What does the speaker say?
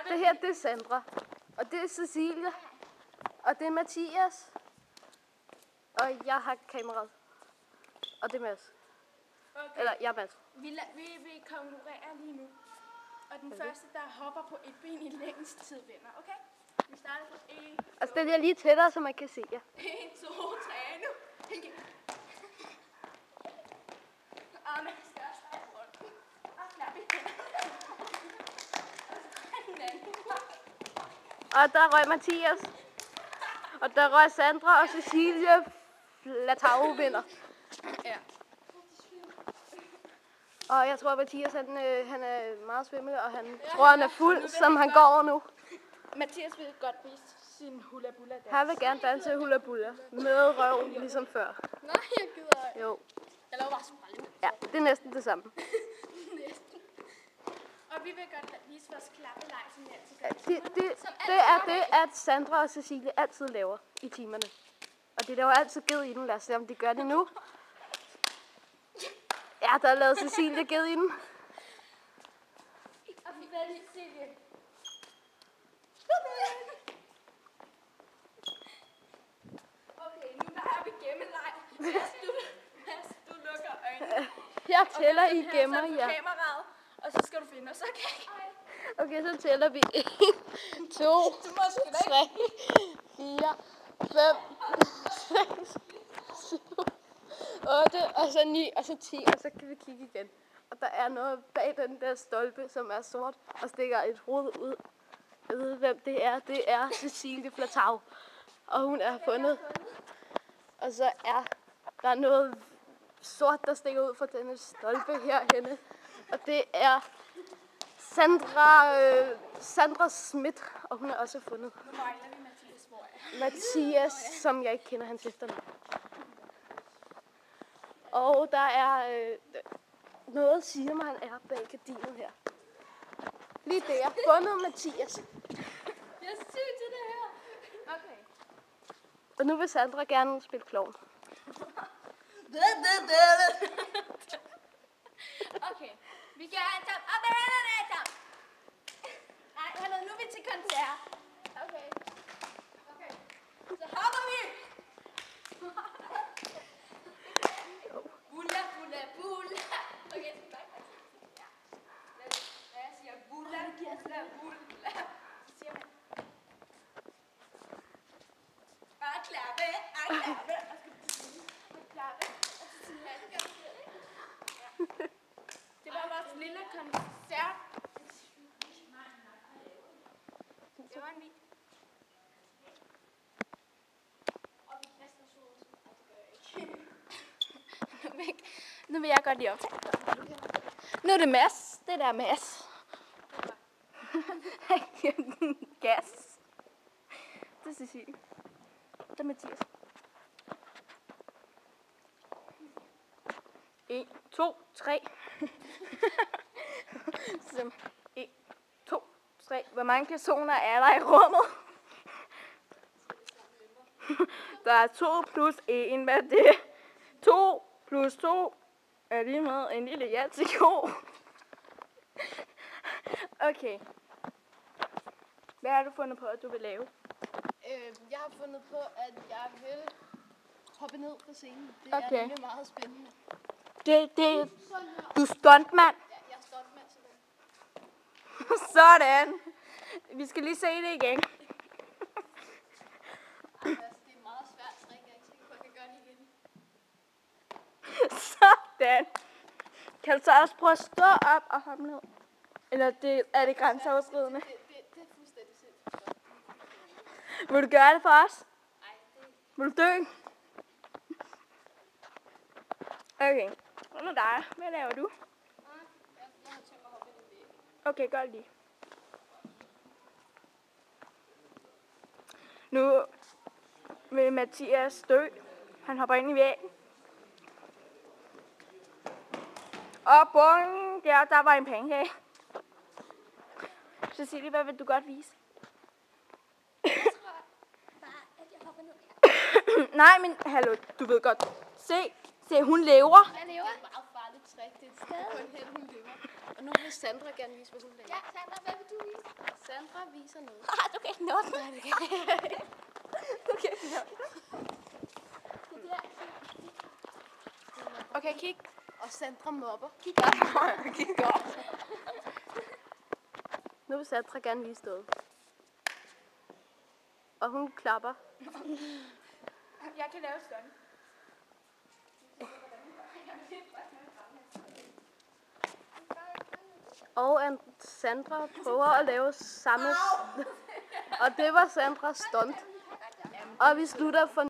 Det her, det er Sandra. Og det er Cecilie. Og det er Mathias. Og jeg har kameraet. Og det er Mads. Okay. Eller, jeg er Mads. Vi konkurrerer lige nu. Og den første, der hopper på et ben i længst tid, vinder. Okay? Vi starter på 1, 2, Og stil jer lige tættere, så man kan se jer. 1, 2, 3, nu. Okay. Og man skal også starte rundt. Og klap i Og der røg Mathias. Og der røg Sandra og Cecilie. Latau vinder. Ja. Og jeg tror, at Mathias han er meget svimmel, og han tror, han er fuld, som han går nu. Mathias vil godt vise sin hula-bula dans. Han vil gerne danse hula-bula med røv, ligesom før. Nej, jeg gider ikke. Jo. Jeg laver bare sprælle. Ja, det er næsten det samme. Næsten. Og vi vil godt vise vores klappeleg, som vi altid gør. Det er det, at Sandra og Cecilie altid laver i timerne. Og de laver altid ged i den. Lad os se, om de gør det nu. Ja, der er lavet Cecilie ged i den. Og vi vil lige se det. Okay, nu er vi gemmeleg. Mads, du lukker øjnene. Jeg tæller, og I gemmer jer. jer. Kameraet, og så skal du finde os, okay? Okay, så tæller vi 1, 2, Du må sgu da 3, 4, 5, 6, 7, 8, og så 9, og så 10, og så kan vi kigge igen. Og der er noget bag den der stolpe, som er sort, og stikker et hoved ud. Jeg ved, hvem det er. Det er Cecilie Flatau. Og hun er fundet. Og så er der noget sort, der stikker ud fra denne stolpe herhenne. Og det er Sandra Schmidt, og hun er også fundet. Nu mangler vi Mathias, hvor er Mathias, som jeg ikke kender hans efternavn. Og der er noget, siger mig, han er bag gardinet her. Lige der. Fundet Mathias. Jeg er syg til det her. Okay. Og nu vil Sandra gerne spille klovn. Okay. Vi gør en top. Op med hænderne, top. Nej, hallo, nu er vi til koncert. Okay. Okay. Så hopper vi. Bulla, bulla, bulla. Okay, så bare. Ja. Når jeg siger bulla, bulla, bulla, så siger man. Og klappe, og klappe. Og klappe. Og så til handen. Ja. Det var vores lille koncert. Det var en video. Og vi kaster solen, og det gør jeg ikke. Nu vil jeg godt lige optage. Nu er det Mads. Det der er Mads. Han giver den gas. Det er Cecilie. Det er Mathias. 1, 2, 3. 1, 2, 3. Hvor mange personer er der i rummet? Der er 2 plus 1. Hvad er det? 2 plus 2 er lige med en lille jatiko. Okay. Hvad har du fundet på, at du vil lave? Jeg har fundet på, at jeg vil hoppe ned på scenen. Det Okay. er nemlig meget spændende. Du er stuntmand. Ja, jeg er stuntmand til det. Sådan. Vi skal lige se det igen. Altså, det er et meget svært trick. Jeg er ikke sikker på, at jeg kan gøre det igen. Sådan. Kan du så også prøve at stå op og hoppe ned? Eller er det grænseoverskridende? Det er fuldstændig sindssygt. Vil du gøre det for os? Nej, det Vil du dø? Okay. Og nu dig. Hvad laver du? jeg har tænkt mig at hoppe ind i væggen. Okay, gør det lige. Nu vil Mathias dø. Han hopper ind i væggen. Og bum, der var en pancake. Cecilie, hvad vil du godt vise? Jeg tror bare, at jeg hopper ned her. Nej, men hallo, du ved godt. Se, hun lever. Jeg lever. Meget farligt. et trick. Det er kun hen, hun løber. Og nu vil Sandra gerne vise, hvad hun laver. Ja, Sandra, hvad vil du vise? Sandra viser noget. Du kan ikke nå den. Nej, det kan jeg ikke. Du kan ikke nå den. Det er det der. Okay, kig. Og Sandra mobber. Kig op. Kig op. Nu vil Sandra gerne vise noget. Og hun klapper. Jeg kan lave sådan. Og Sandra prøver at lave samme. Og det var Sandras stunt. Og vi slutter for